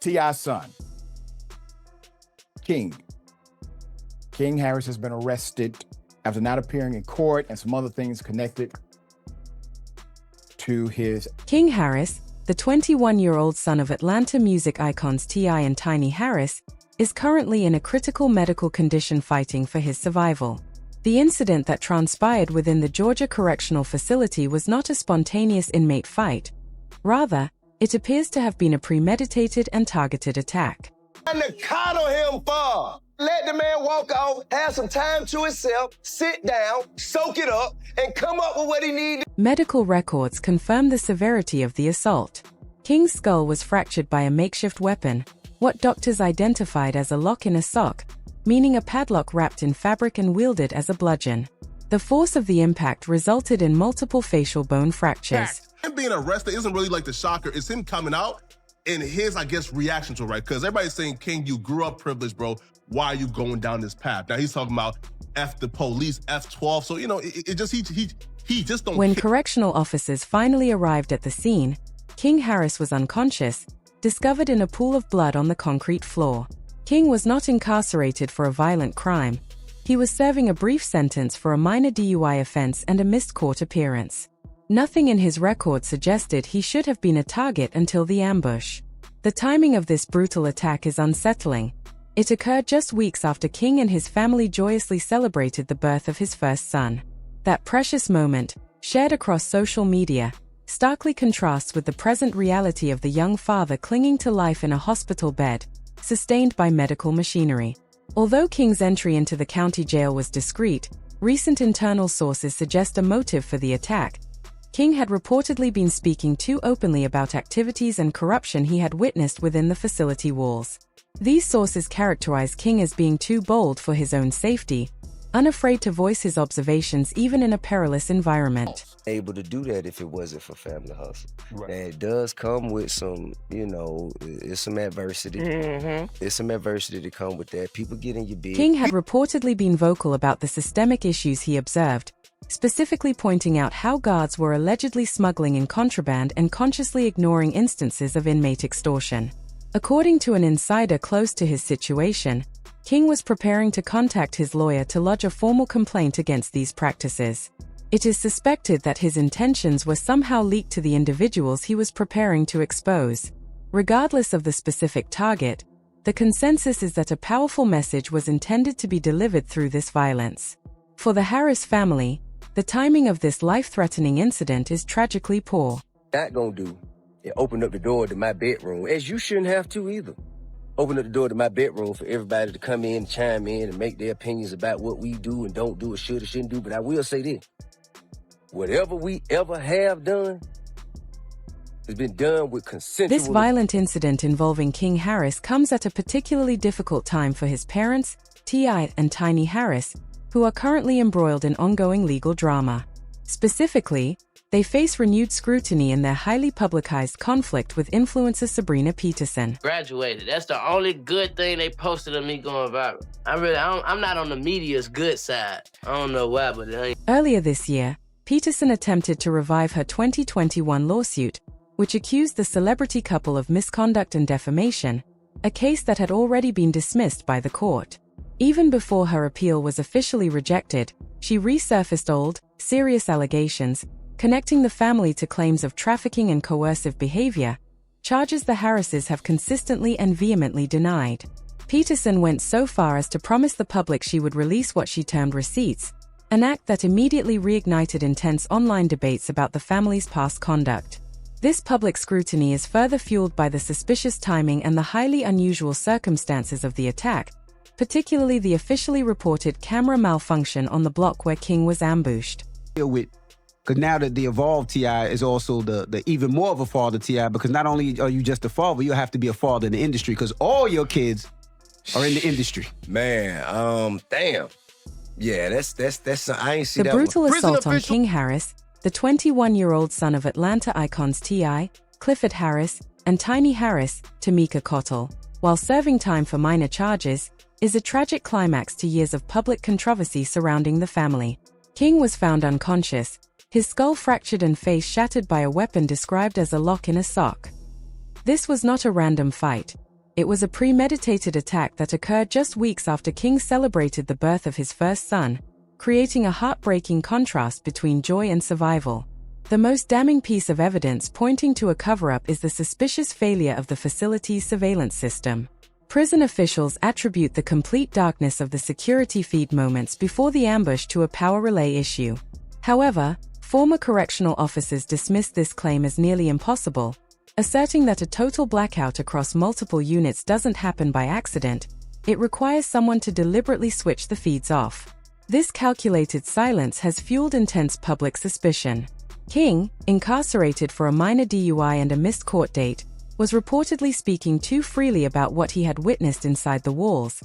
T.I.'s son, King. King Harris has been arrested after not appearing in court and some other things connected to his... King Harris, the 21-year-old son of Atlanta music icons T.I. and Tiny Harris, is currently in a critical medical condition fighting for his survival. The incident that transpired within the Georgia Correctional Facility was not a spontaneous inmate fight. Rather, it appears to have been a premeditated and targeted attack. And to coddle him for. Let the man walk off, have some time to himself, sit down, soak it up, and come up with what he needs. Medical records confirm the severity of the assault. King's skull was fractured by a makeshift weapon, what doctors identified as a lock in a sock, meaning a padlock wrapped in fabric and wielded as a bludgeon. The force of the impact resulted in multiple facial bone fractures. Him being arrested isn't really like the shocker. It's him coming out and his, I guess, reaction to it, right? Because everybody's saying, King, you grew up privileged, bro. Why are you going down this path? Now he's talking about F the police, F12. So, you know, it just, he just don't When care. correctional officers finally arrived at the scene, King Harris was unconscious, discovered in a pool of blood on the concrete floor. King was not incarcerated for a violent crime. He was serving a brief sentence for a minor DUI offense and a missed court appearance. Nothing in his record suggested he should have been a target until the ambush. The timing of this brutal attack is unsettling. It occurred just weeks after King and his family joyously celebrated the birth of his first son. That precious moment, shared across social media, starkly contrasts with the present reality of the young father clinging to life in a hospital bed, sustained by medical machinery. Although King's entry into the county jail was discreet, recent internal sources suggest a motive for the attack. King had reportedly been speaking too openly about activities and corruption he had witnessed within the facility walls. These sources characterize King as being too bold for his own safety, unafraid to voice his observations even in a perilous environment. Able to do that if it wasn't for Family Hustle. Right. Now, it does come with some, you know, it's some adversity. It's some adversity to come with that. People get in your business. King had reportedly been vocal about the systemic issues he observed, specifically pointing out how guards were allegedly smuggling in contraband and consciously ignoring instances of inmate extortion. According to an insider close to his situation, King was preparing to contact his lawyer to lodge a formal complaint against these practices. It is suspected that his intentions were somehow leaked to the individuals he was preparing to expose. Regardless of the specific target, the consensus is that a powerful message was intended to be delivered through this violence. For the Harris family, the timing of this life-threatening incident is tragically poor. Not gonna do and open up the door to my bedroom, as you shouldn't have to either. Open up the door to my bedroom for everybody to come in, chime in, and make their opinions about what we do and don't do or should or shouldn't do. But I will say this, whatever we ever have done has been done with consensual... This violent incident involving King Harris comes at a particularly difficult time for his parents, T.I. and Tiny Harris, who are currently embroiled in ongoing legal drama. Specifically, they face renewed scrutiny in their highly publicized conflict with influencer Sabrina Peterson. Graduated. That's the only good thing they posted of me going viral. I'm not on the media's good side. I don't know why, but it ain't. Earlier this year, Peterson attempted to revive her 2021 lawsuit, which accused the celebrity couple of misconduct and defamation, a case that had already been dismissed by the court. Even before her appeal was officially rejected, she resurfaced old, serious allegations, connecting the family to claims of trafficking and coercive behavior, charges the Harrises have consistently and vehemently denied. Peterson went so far as to promise the public she would release what she termed receipts, an act that immediately reignited intense online debates about the family's past conduct. This public scrutiny is further fueled by the suspicious timing and the highly unusual circumstances of the attack, particularly the officially reported camera malfunction on the block where King was ambushed. Because now that the evolved T.I. is also the even more of a father T.I., because not only are you just a father, you have to be a father in the industry, because all your kids are in the industry. Man, damn. Yeah, that's I ain't see the that one. The brutal assault on King Harris, the 21-year-old son of Atlanta icons T.I., Clifford Harris, and Tiny Harris, Tamika Cottle, while serving time for minor charges, is a tragic climax to years of public controversy surrounding the family. King was found unconscious, his skull fractured and face shattered by a weapon described as a lock in a sock. This was not a random fight. It was a premeditated attack that occurred just weeks after King celebrated the birth of his first son, creating a heartbreaking contrast between joy and survival. The most damning piece of evidence pointing to a cover-up is the suspicious failure of the facility's surveillance system. Prison officials attribute the complete darkness of the security feed moments before the ambush to a power relay issue. However, former correctional officers dismissed this claim as nearly impossible, asserting that a total blackout across multiple units doesn't happen by accident. It requires someone to deliberately switch the feeds off. This calculated silence has fueled intense public suspicion. King, incarcerated for a minor DUI and a missed court date, was reportedly speaking too freely about what he had witnessed inside the walls,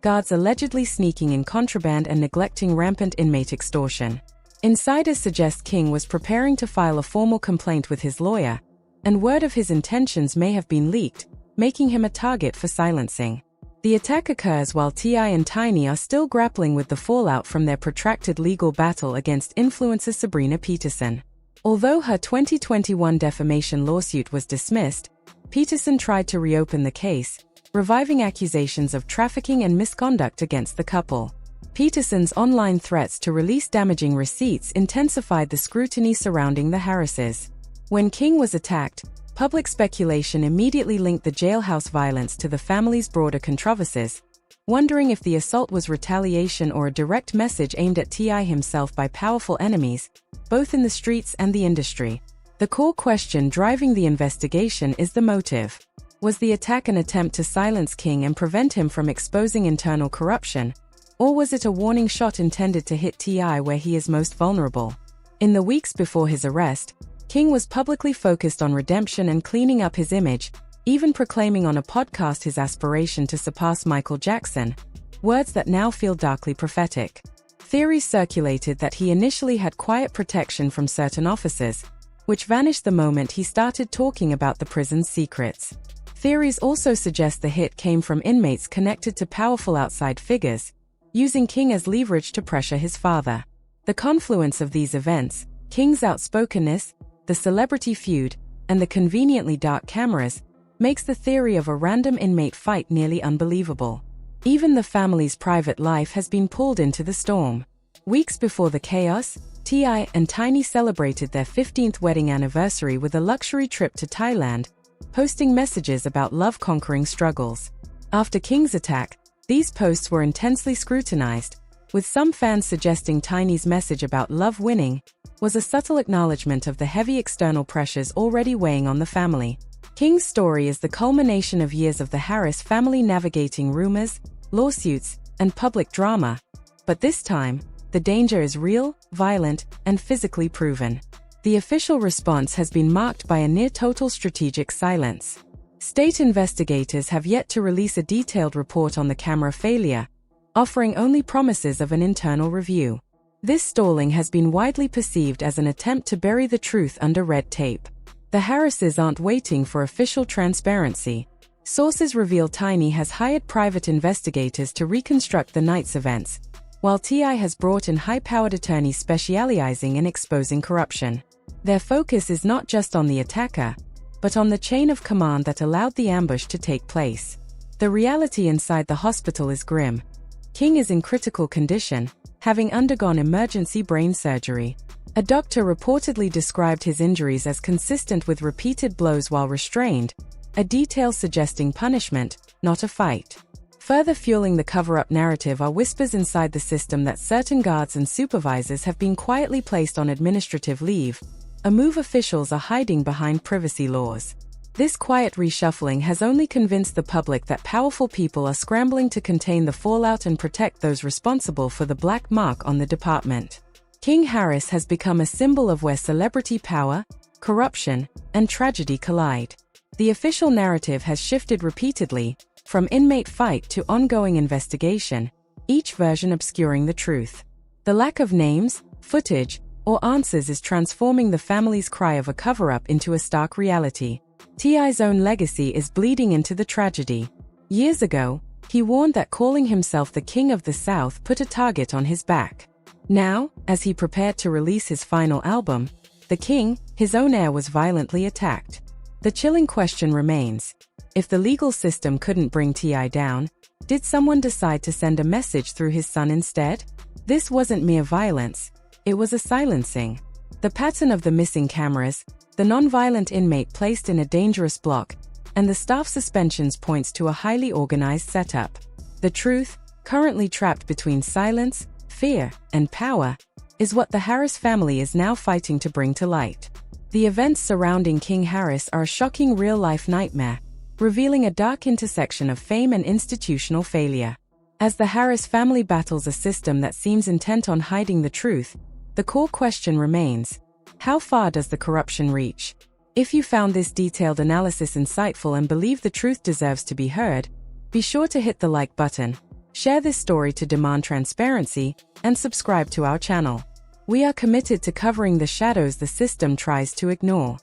guards allegedly sneaking in contraband and neglecting rampant inmate extortion. Insiders suggest King was preparing to file a formal complaint with his lawyer, and word of his intentions may have been leaked, making him a target for silencing. The attack occurs while T.I. and Tiny are still grappling with the fallout from their protracted legal battle against influencer Sabrina Peterson. Although her 2021 defamation lawsuit was dismissed, Peterson tried to reopen the case, reviving accusations of trafficking and misconduct against the couple. Peterson's online threats to release damaging receipts intensified the scrutiny surrounding the Harrises. When King was attacked, public speculation immediately linked the jailhouse violence to the family's broader controversies, wondering if the assault was retaliation or a direct message aimed at T.I. himself by powerful enemies, both in the streets and the industry. The core question driving the investigation is the motive. Was the attack an attempt to silence King and prevent him from exposing internal corruption, or was it a warning shot intended to hit T.I. where he is most vulnerable? In the weeks before his arrest, King was publicly focused on redemption and cleaning up his image, even proclaiming on a podcast his aspiration to surpass Michael Jackson, words that now feel darkly prophetic. Theories circulated that he initially had quiet protection from certain officers, which vanished the moment he started talking about the prison's secrets. Theories also suggest the hit came from inmates connected to powerful outside figures, using King as leverage to pressure his father. The confluence of these events, King's outspokenness, the celebrity feud, and the conveniently dark cameras, makes the theory of a random inmate fight nearly unbelievable. Even the family's private life has been pulled into the storm. Weeks before the chaos, T.I. and Tiny celebrated their 15th wedding anniversary with a luxury trip to Thailand, posting messages about love-conquering struggles. After King's attack, these posts were intensely scrutinized, with some fans suggesting Tiny's message about love winning was a subtle acknowledgement of the heavy external pressures already weighing on the family. King's story is the culmination of years of the Harris family navigating rumors, lawsuits, and public drama. But this time, the danger is real, violent, and physically proven. The official response has been marked by a near-total strategic silence. State investigators have yet to release a detailed report on the camera failure, offering only promises of an internal review. This stalling has been widely perceived as an attempt to bury the truth under red tape. The Harrises aren't waiting for official transparency. Sources reveal Tiny has hired private investigators to reconstruct the night's events, while T.I. has brought in high-powered attorneys specializing in exposing corruption. Their focus is not just on the attacker, but on the chain of command that allowed the ambush to take place. The reality inside the hospital is grim. King is in critical condition, having undergone emergency brain surgery. A doctor reportedly described his injuries as consistent with repeated blows while restrained, a detail suggesting punishment, not a fight. Further fueling the cover-up narrative are whispers inside the system that certain guards and supervisors have been quietly placed on administrative leave, a move officials are hiding behind privacy laws. This quiet reshuffling has only convinced the public that powerful people are scrambling to contain the fallout and protect those responsible for the black mark on the department. King Harris has become a symbol of where celebrity power, corruption, and tragedy collide. The official narrative has shifted repeatedly, from inmate fight to ongoing investigation, each version obscuring the truth. The lack of names, footage, or answers is transforming the family's cry of a cover-up into a stark reality. T.I.'s own legacy is bleeding into the tragedy. Years ago, he warned that calling himself the King of the South put a target on his back. Now, as he prepared to release his final album, the King, his own heir, was violently attacked. The chilling question remains: If the legal system couldn't bring T.I. down, did someone decide to send a message through his son instead? This wasn't mere violence, it was a silencing. The pattern of the missing cameras, the non-violent inmate placed in a dangerous block, and the staff suspensions points to a highly organized setup. The truth, currently trapped between silence, fear, and power, is what the Harris family is now fighting to bring to light. The events surrounding King Harris are a shocking real-life nightmare, revealing a dark intersection of fame and institutional failure. As the Harris family battles a system that seems intent on hiding the truth, the core question remains: how far does the corruption reach? If you found this detailed analysis insightful and believe the truth deserves to be heard, be sure to hit the like button, share this story to demand transparency, and subscribe to our channel. We are committed to covering the shadows the system tries to ignore.